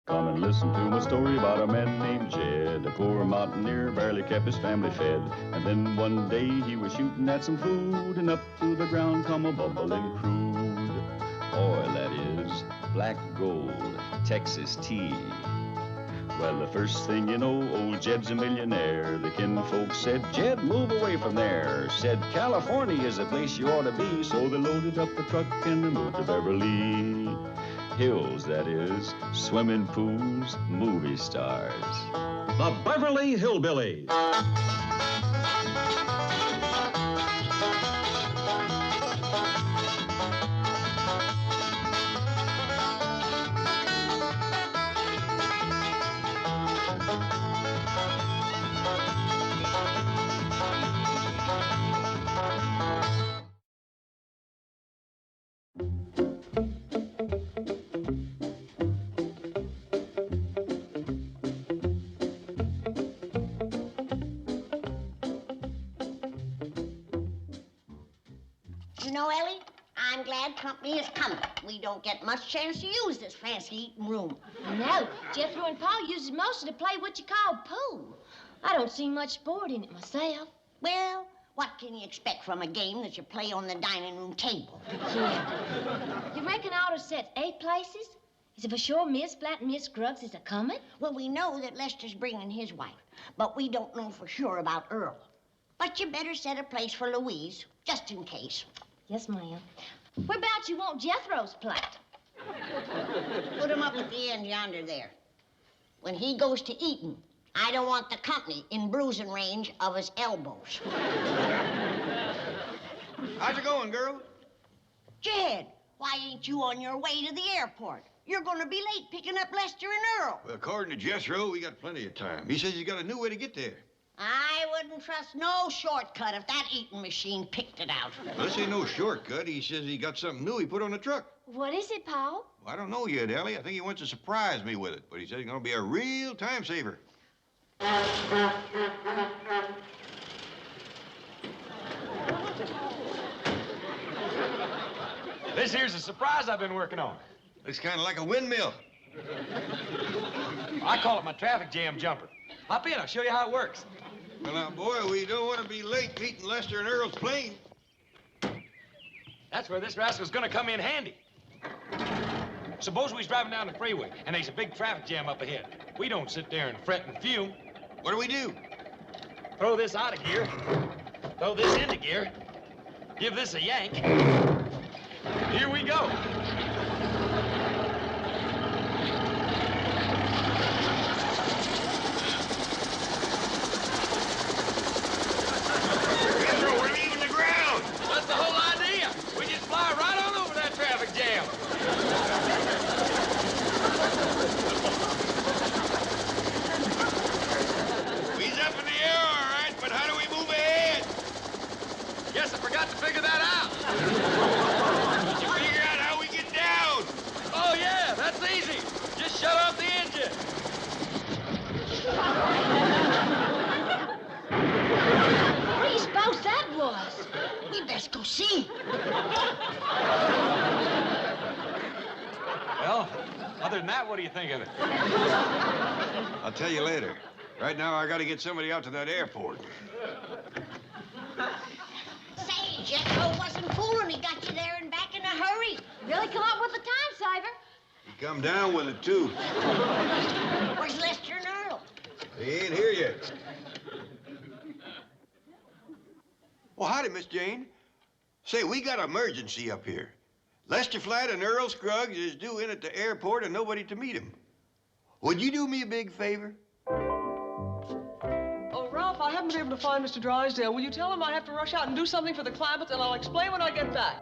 Come and listen to my story about a man named Jed. A poor mountaineer barely kept his family fed. And then one day he was shooting at some food, and up through the ground come a bubbling crude oil, that is, black gold, Texas tea. Well, the first thing you know, old Jed's a millionaire. The kinfolks said, Jed, move away from there. Said, California is the place you ought to be. So they loaded up the truck and they moved to Beverly Hills, that is, swimming pools, movie stars. The Beverly Hillbillies. You know, Ellie, I'm glad company is coming. We don't get much chance to use this fancy eating room. No, Jethro and Paul uses most to play what you call pool. I don't see much sport in it myself. Well, what can you expect from a game that you play on the dining room table? Yeah. You reckon Otto sets 8 places? Is it for sure Miss Flatt and Miss Scruggs is a-coming? Well, we know that Lester's bringing his wife, but we don't know for sure about Earl. But you better set a place for Louise, just in case. Yes, ma'am. Where about you want Jethro's plate? Put him up at the end yonder there. When he goes to eating, I don't want the company in bruising range of his elbows. How's it going, girl? Jed, why ain't you on your way to the airport? You're going to be late picking up Lester and Earl. Well, according to Jethro, we got plenty of time. He says he's got a new way to get there. I wouldn't trust no shortcut if that eating machine picked it out. Well, this ain't no shortcut. He says he got something new he put on the truck. What is it, Paul? Well, I don't know yet, Ellie. I think he wants to surprise me with it, but he says he's going to be a real time saver. This here's a surprise I've been working on. Looks kind of like a windmill. I call it my traffic jam jumper. Hop in, I'll show you how it works. Well, now, boy, we don't want to be late meeting Lester and Earl's plane. That's where this rascal's gonna come in handy. Suppose we was driving down the freeway and there's a big traffic jam up ahead. We don't sit there and fret and fume. What do we do? Throw this out of gear, throw this into gear, give this a yank. Here we go. That's the whole idea. We just fly right on over that traffic jam. He's up in the air, all right, but how do we move ahead? Guess I forgot to figure that out. Did you figure out how we get down? Oh, yeah, that's easy. Just shut off the engine. What do you suppose that was? We best go see. Well, other than that, what do you think of it? I'll tell you later. Right now, I got to get somebody out to that airport. Say, Jethro wasn't fooling. He got you there and back in a hurry. Really come up with a time saver? He come down with it, too. Where's Lester and Earl? He ain't here yet. Well, howdy, Miss Jane. Say, we got an emergency up here. Lester Flatt and Earl Scruggs is due in at the airport and nobody to meet him. Would you do me a big favor? Oh, Ralph, I haven't been able to find Mr. Drysdale. Will you tell him I have to rush out and do something for the Clampetts, and I'll explain when I get back.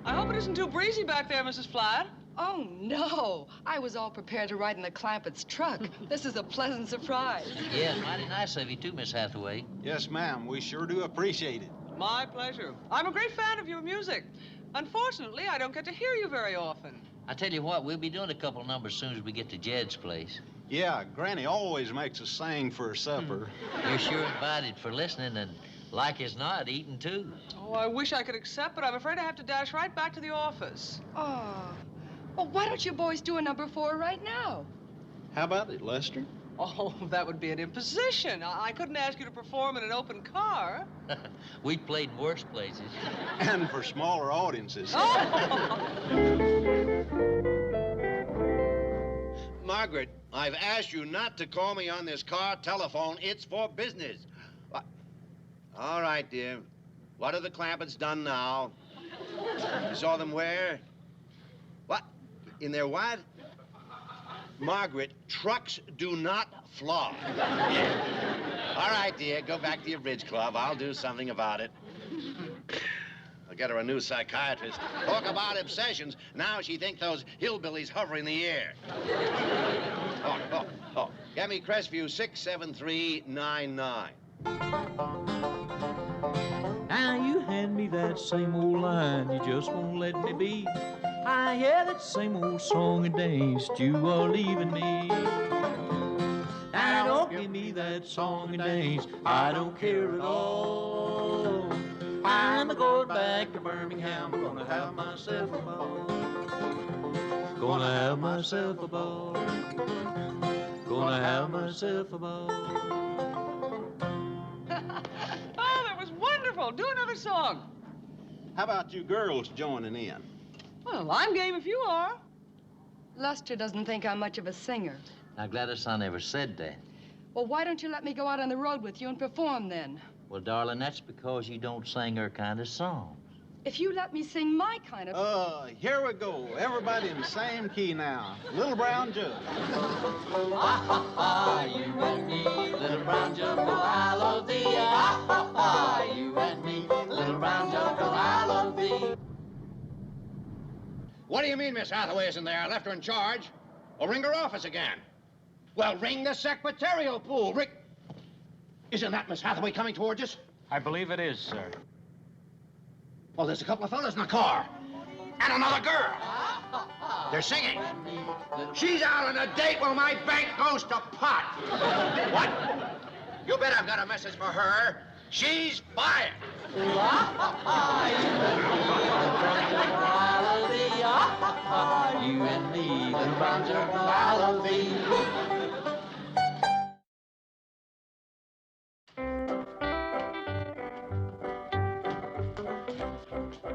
I hope it isn't too breezy back there, Mrs. Flatt. Oh, no. I was all prepared to ride in the Clampett's truck. This is a pleasant surprise. Yeah, mighty nice of you too, Miss Hathaway. Yes, ma'am. We sure do appreciate it. My pleasure. I'm a great fan of your music. Unfortunately, I don't get to hear you very often. I tell you what, we'll be doing a couple numbers as soon as we get to Jed's place. Yeah, Granny always makes us sing for her supper. You're sure invited for listening, and Like as not, eating too. Oh, I wish I could accept, but I'm afraid I have to dash right back to the office. Oh. Well, why don't you boys do a number 4 right now? How about it, Lester? Oh, that would be an imposition. I couldn't ask you to perform in an open car. We played in worse places. And for smaller audiences. Margaret, I've asked you not to call me on this car telephone. It's for business. All right, dear. What are the Clampetts done now? You saw them where? What? In their what? Margaret, trucks do not fly. Yeah. All right, dear, go back to your bridge club. I'll do something about it. I'll get her a new psychiatrist. Talk about obsessions. Now she thinks those hillbillies hover in the air. Oh. Get me Crestview 67399. Now you hand me that same old line, you just won't let me be. I hear that same old song and dance, you are leaving me. Now don't give me that song and dance, I don't care at all. I'm going back to Birmingham, gonna have myself a ball. Gonna have myself a ball. Gonna have myself a ball. Oh, that was wonderful. Do another song. How about you girls joining in? Well, I'm game if you are. Lester doesn't think I'm much of a singer. Now, Gladys, I never said that. Well, why don't you let me go out on the road with you and perform then? Well, darling, that's because you don't sing her kind of songs. If you let me sing my kind of... Here we go. Everybody in the same key now. Little Brown Jug. You and me, little brown jug, oh, I love thee. You and me, little brown jug, oh, I love thee. What do you mean Miss Hathaway isn't there? I left her in charge. Well, ring her office again. Well, ring the secretarial pool. Isn't that Miss Hathaway coming towards us? I believe it is, sir. Well, there's a couple of fellas in the car. And another girl. They're singing. She's out on a date while my bank goes to pot. What? You bet I've got a message for her. She's fired. You and me, little brown jug, oh, I love thee.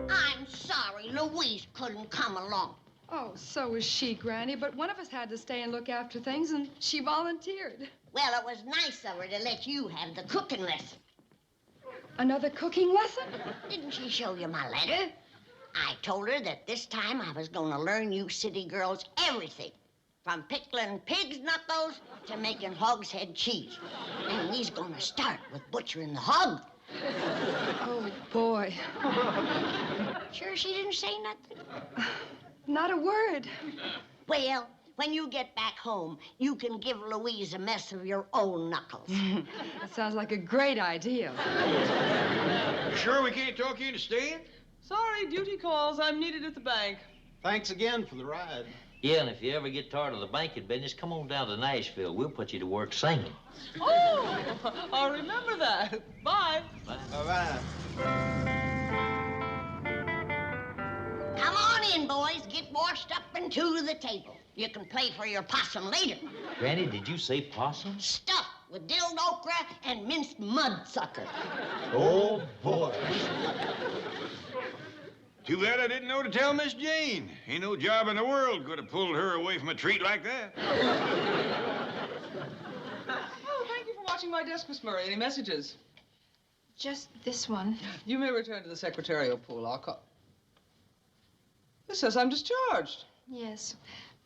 I'm sorry, Louise couldn't come along. Oh, so is she, Granny, but one of us had to stay and look after things, and she volunteered. Well, it was nice of her to let you have the cooking lesson. Another cooking lesson? Didn't she show you my letter? I told her that this time I was going to learn you city girls everything, from pickling pig's knuckles to making hogshead cheese. And we's going to start with butchering the hog. Oh, boy. Sure she didn't say nothing? Not a word. Well, when you get back home, you can give Louise a mess of your own knuckles. That sounds like a great idea. You sure we can't talk you into staying? Sorry, duty calls. I'm needed at the bank. Thanks again for the ride. Yeah, and if you ever get tired of the banking business, come on down to Nashville. We'll put you to work singing. Oh, I'll remember that. Bye. Bye-bye. Come on in, boys. Get washed up and to the table. You can play for your possum later. Granny, did you say possum? Stuffed with dilled okra and minced mudsucker. Oh, boy. Too bad I didn't know to tell Miss Jane. Ain't no job in the world could have pulled her away from a treat like that. Oh, thank you for watching my desk, Miss Murray. Any messages? Just this one. You may return to the secretarial pool. I'll call. This says I'm discharged. Yes.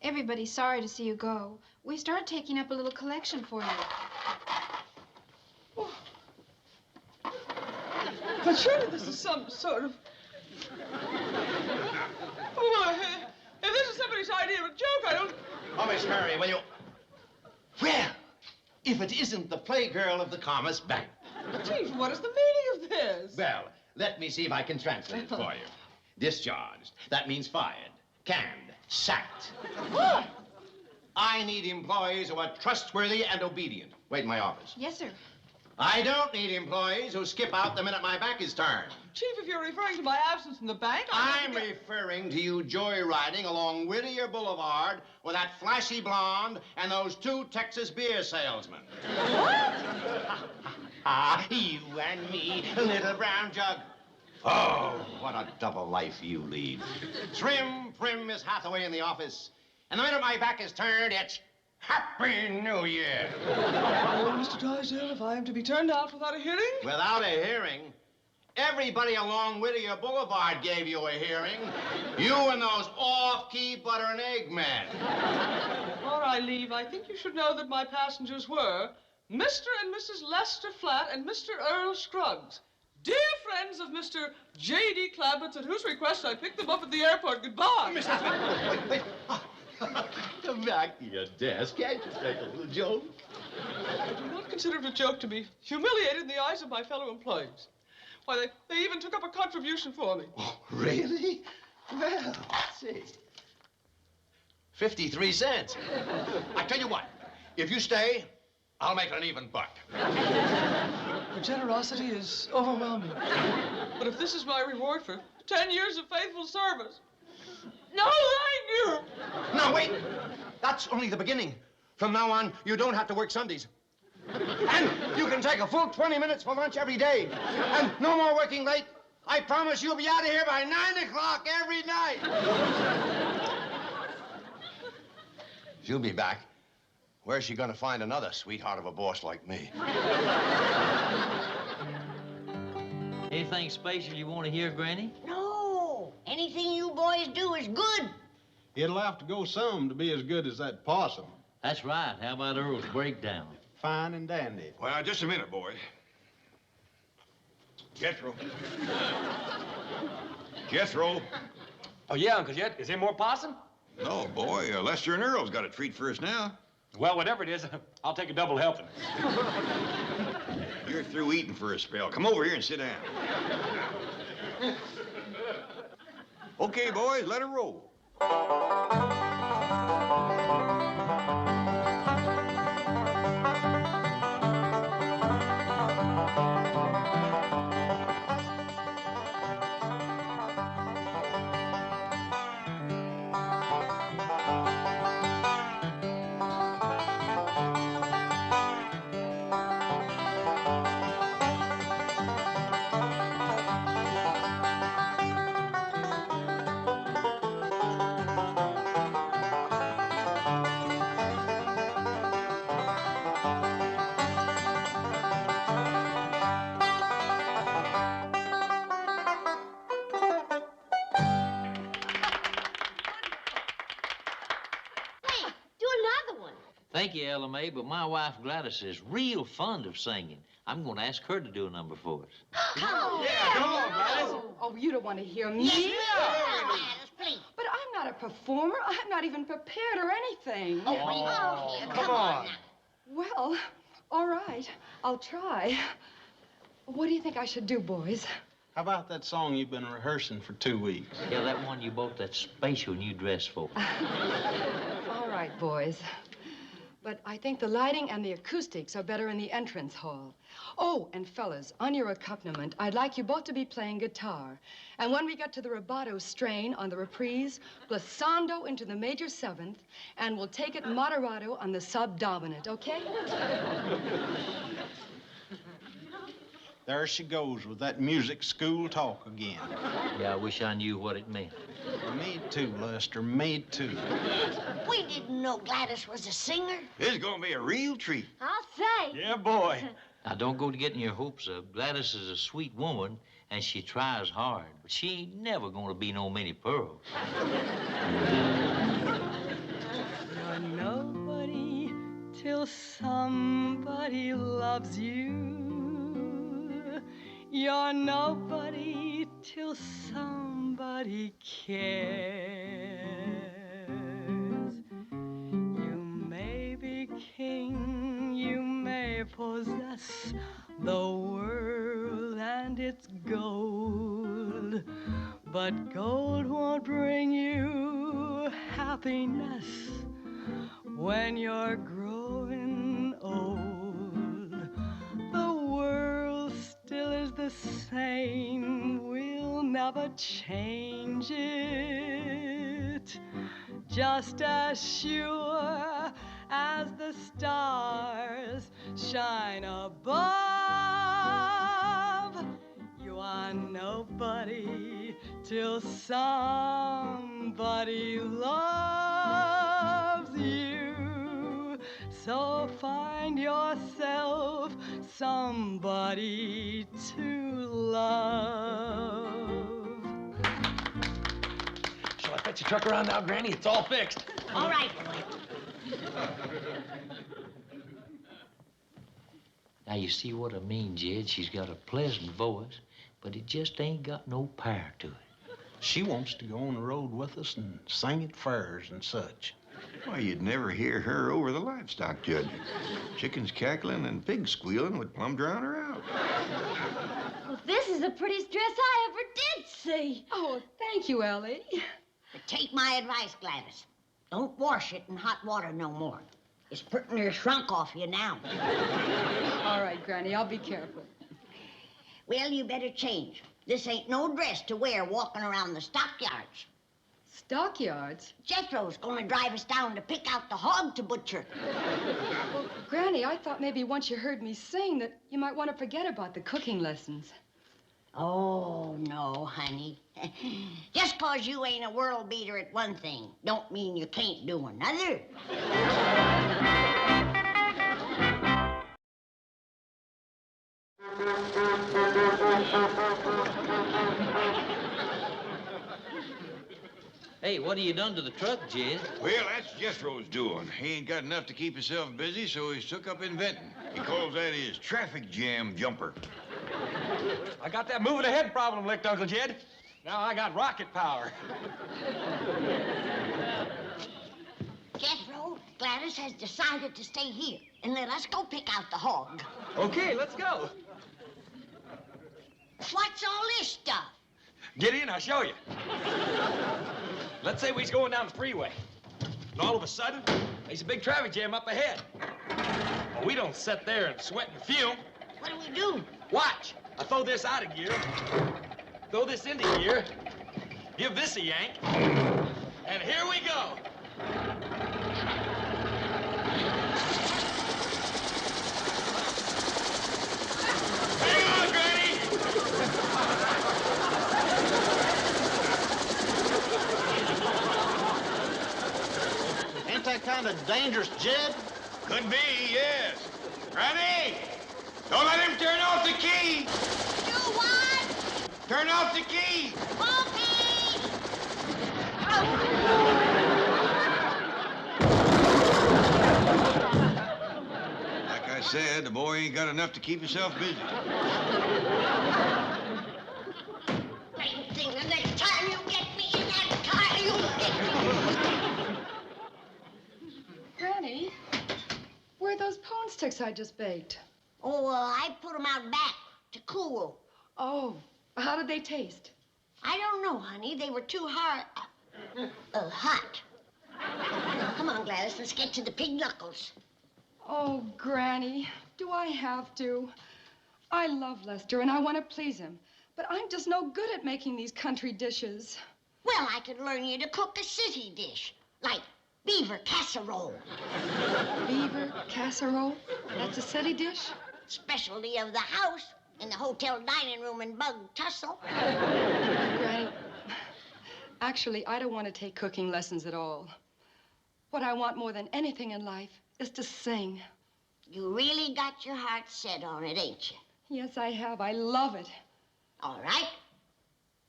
Everybody's sorry to see you go. We started taking up a little collection for you. Oh. But surely this is some sort of... Oh, if this is somebody's idea of a joke, I don't... Oh, Miss Murray, will you... Well, if it isn't the playgirl of the Commerce Bank. Chief, what is the meaning of this? Well, let me see if I can translate it for you. Discharged. That means fired. Canned. Sacked. What? I need employees who are trustworthy and obedient. Wait in my office. Yes, sir. I don't need employees who skip out the minute my back is turned. Chief, if you're referring to my absence from the bank, I'm referring to you joyriding along Whittier Boulevard with that flashy blonde and those 2 Texas beer salesmen. What? You and me, little brown jug. Oh, what a double life you lead. Trim, prim Miss Hathaway in the office. And the minute my back is turned, it's Happy New Year. Oh, Mr. Drysdale, if I am to be turned out without a hearing? Without a hearing? Everybody along Whittier Boulevard gave you a hearing. You and those off-key butter and egg men. Before I leave, I think you should know that my passengers were Mr. and Mrs. Lester Flatt and Mr. Earl Scruggs, dear friends of Mr. J.D. Clampett, at whose request I picked them up at the airport. Goodbye. Mr. Flatt, wait. Come back to your desk. Can't you take a little joke? I do not consider it a joke to be humiliated in the eyes of my fellow employees. Why, they even took up a contribution for me. Oh, really? Well, let's see. 53 cents. I tell you what, if you stay, I'll make an even buck. Your generosity is overwhelming. But if this is my reward for 10 years of faithful service, no, thank you. No, wait. That's only the beginning. From now on, you don't have to work Sundays. And you can take a full 20 minutes for lunch every day. And no more working late. I promise you'll be out of here by 9 o'clock every night. She'll be back. Where's she gonna find another sweetheart of a boss like me? Anything special you want to hear, Granny? No. Anything you boys do is good. It'll have to go some to be as good as that possum. That's right. How about Earl's breakdown? Fine and dandy. Well, just a minute, boys. Jethro. Jethro. Oh, yeah, Uncle Jet. Is there more possum? No, boy. Lester and Earl's got a treat for us now. Well, whatever it is, I'll take a double helping. You're through eating for a spell. Come over here and sit down. Okay, boys, let her roll. Thank you, Ella Mae, but my wife Gladys is real fond of singing. I'm going to ask her to do a number for us. Oh, yeah, come on, Gladys. Oh, you don't want to hear me? Yes, Gladys, please. But I'm not a performer. I'm not even prepared or anything. Oh, come on. Well, all right. I'll try. What do you think I should do, boys? How about that song you've been rehearsing for 2 weeks? Yeah, that one you bought that special new dress for. All right, boys. But I think the lighting and the acoustics are better in the entrance hall. Oh, and fellas, on your accompaniment, I'd like you both to be playing guitar. And when we get to the rubato strain on the reprise, glissando into the major seventh, and we'll take it moderato on the subdominant, okay? There she goes with that music school talk again. Yeah, I wish I knew what it meant. Me too, Lester, me too. We didn't know Gladys was a singer. This is gonna be a real treat. I'll say. Yeah, boy. Now, don't go to getting your hopes up. Gladys is a sweet woman, and she tries hard. But she ain't never going to be no Minnie Pearl. You're nobody till somebody loves you. You're nobody till somebody cares. You may be king, you may possess the world and its gold, but gold won't bring you happiness when you're growing old. The same. We'll never change it. Just as sure as the stars shine above. You are nobody till somebody loves you. So find yourself somebody to love. Shall I fetch your truck around now, Granny? It's all fixed. All right, boy. Now, you see what I mean, Jed? She's got a pleasant voice, but it just ain't got no power to it. She wants to go on the road with us and sing at fairs and such. Why, you'd never hear her over the livestock judge. Chickens cackling and pigs squealing would plumb drown her out. Well, this is the prettiest dress I ever did see. Oh, thank you, Ellie. But take my advice, Gladys. Don't wash it in hot water no more. It's pretty near shrunk off you now. All right, Granny, I'll be careful. Well, you better change. This ain't no dress to wear walking around the stockyards. Stockyards? Jethro's gonna drive us down to pick out the hog to butcher. Well, Granny, I thought maybe once you heard me sing that you might want to forget about the cooking lessons. Oh, no, honey. Just 'cause you ain't a world beater at one thing don't mean you can't do another. Hey, what have you done to the truck, Jed? Well, that's Jethro's doing. He ain't got enough to keep himself busy, so he's took up inventing. He calls that his traffic jam jumper. I got that moving ahead problem licked, Uncle Jed. Now I got rocket power. Jethro, Gladys has decided to stay here and let us go pick out the hog. Okay, let's go. What's all this stuff? Get in, I'll show you. Let's say we's going down the freeway. And all of a sudden, there's a big traffic jam up ahead. Well, we don't sit there and sweat and fume. What do we do? Watch. I throw this out of gear, throw this into gear, give this a yank, and here we go. Hang on, Granny! Ain't that kind of dangerous, Jed? Could be, yes. Granny! Don't let him turn off the key! Do what? Turn off the key! Okay! Like I said, the boy ain't got enough to keep himself busy. Same thing the next time you get me in that car, you'll get me. Granny, where are those pone sticks I just baked? Oh, I put them out back to cool. Oh, how did they taste? I don't know, honey. They were too hot. Come on, Gladys. Let's get to the pig knuckles. Oh, Granny, do I have to? I love Lester and I want to please him, but I'm just no good at making these country dishes. Well, I could learn you to cook a city dish, like beaver casserole. Beaver casserole? That's a city dish? Specialty of the house in the hotel dining room in Bug Tussle. Granny, actually, I don't want to take cooking lessons at all. What I want more than anything in life is to sing. You really got your heart set on it, ain't you? Yes, I have. I love it. All right.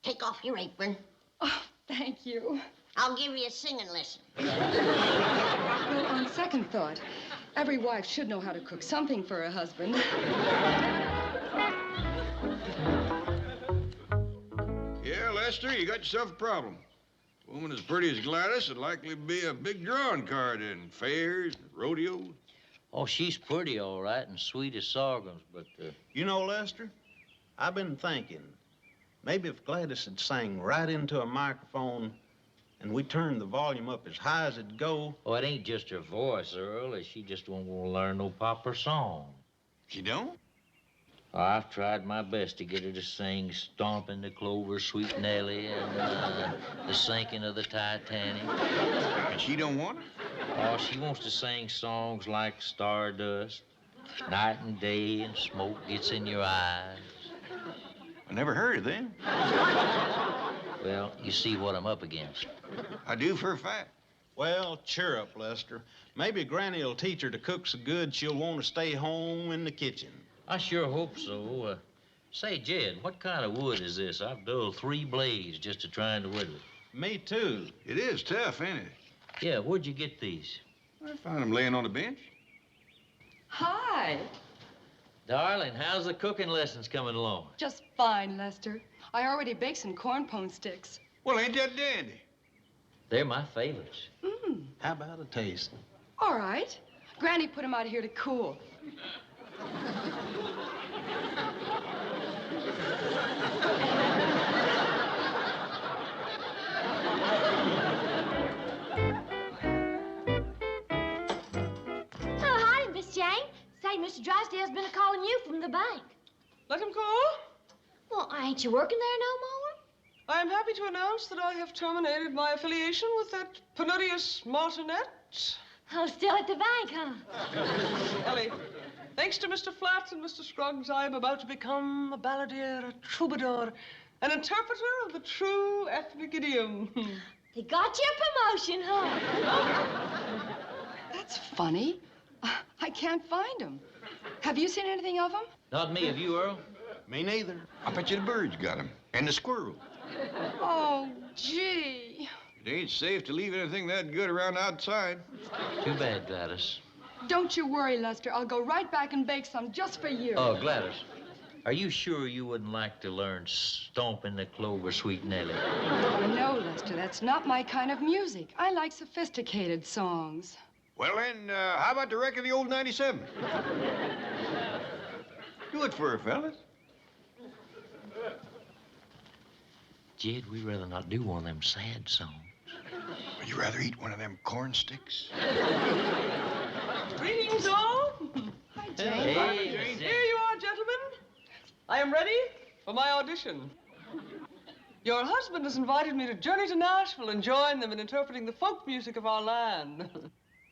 Take off your apron. Oh, thank you. I'll give you a singing lesson. Well, on second thought, every wife should know how to cook something for her husband. Yeah, Lester, you got yourself a problem. A woman as pretty as Gladys would likely be a big drawing card in fairs, rodeos. Oh, she's pretty, all right, and sweet as sorghums, but, You know, Lester, I've been thinking, maybe if Gladys had sang right into a microphone and we turned the volume up as high as it'd go. Oh, it ain't just her voice, Earl. She just won't want to learn no proper song. She don't? I've tried my best to get her to sing Stompin' the Clover, Sweet Nellie, and The Sinking of the Titanic. And she don't want it? Oh, she wants to sing songs like Stardust, Night and Day, and Smoke Gets in Your Eyes. I never heard of them. Well, you see what I'm up against. I do for a fact. Well, cheer up, Lester. Maybe Granny will teach her to cook so good she'll want to stay home in the kitchen. I sure hope so. Say, Jed, what kind of wood is this? I've dulled 3 blades just to trying to whittle it. Me too. It is tough, ain't it? Yeah, where'd you get these? I found them laying on the bench. Hi. Darling, how's the cooking lessons coming along? Just fine, Lester. I already baked some corn pone sticks. Well, ain't that dandy? They're my favorites. How about a taste? All right. Granny put them out here to cool. Say, Mr. Drysdale's been a-calling you from the bank. Let him call. Well, ain't you working there no more? I am happy to announce that I have terminated my affiliation with that penurious martinet. Oh, still at the bank, huh? Ellie, thanks to Mr. Flatt and Mr. Scruggs, I am about to become a balladeer, a troubadour, an interpreter of the true ethnic idiom. They got your promotion, huh? That's funny. I can't find him. Have you seen anything of him? Not me. Have you, Earl? Me neither. I bet you the birds got him. And the squirrel. Oh, gee. It ain't safe to leave anything that good around outside. Too bad, Gladys. Don't you worry, Lester. I'll go right back and bake some just for you. Oh, Gladys, are you sure you wouldn't like to learn Stompin' the Clover, Sweet Nellie? No, Lester, that's not my kind of music. I like sophisticated songs. Well, then, how about the wreck of the old 97? Do it for her, fellas. Jed, we'd rather not do one of them sad songs. Would you rather eat one of them corn sticks? Greetings, all. Hi, Jane. Hey, Here you are, gentlemen. I am ready for my audition. Your husband has invited me to journey to Nashville and join them in interpreting the folk music of our land.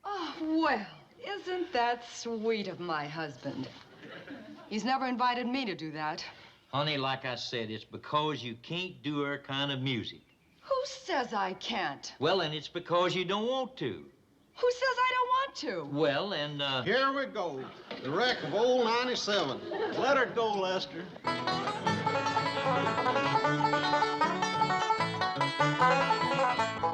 Oh, well, isn't that sweet of my husband? He's never invited me to do that. Honey, like I said, it's because you can't do her kind of music. Who says I can't? Well, then it's because you don't want to. Who says I don't want to? Well, and, Here we go. The wreck of old 97. Let her go, Lester.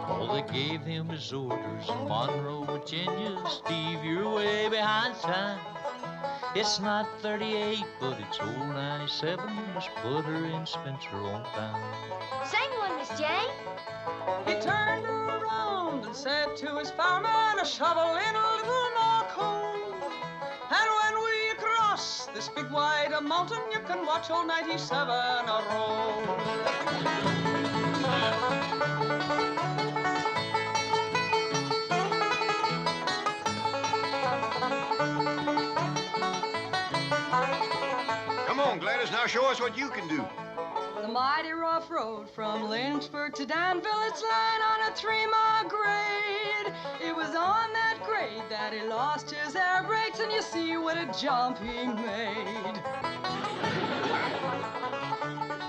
All they gave him his orders, Monroe, Virginia. Steve, you're way behind time. It's not 38, but it's old 97. Just put her in Spencer on time. Sing one, Miss Jane. He turned around and said to his fireman, a shovel in a little more coal. And when we cross this big wide mountain, you can watch old 97 a roll. Come on, Gladys, now show us what you can do. The mighty rough road from Lynchburg to Danville, it's lying on a 3-mile grade. It was on that grade that he lost his air brakes, and you see what a jump he made.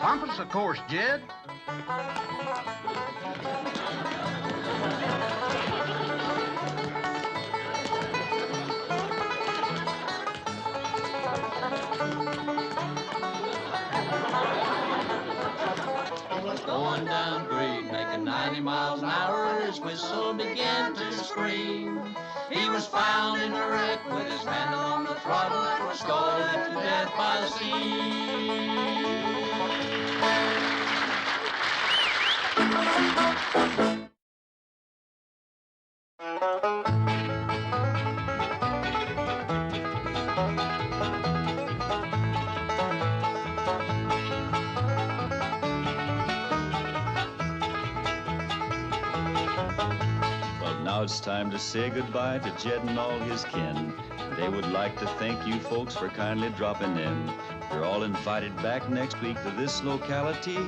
Pump us, of course, Jed. Going down grade, making 90 miles an hour, his whistle began to scream. He was found in a wreck with his hand on the throttle and was scalded to death by the sea. Now it's time to say goodbye to Jed and all his kin. They would like to thank you folks for kindly dropping in. You're all invited back next week to this locality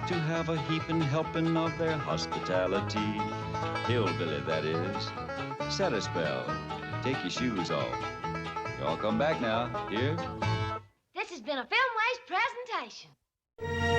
to have a heaping helping of their hospitality. Hillbilly, that is. Set a spell. Take your shoes off. You all come back now. Here? This has been a Filmways presentation.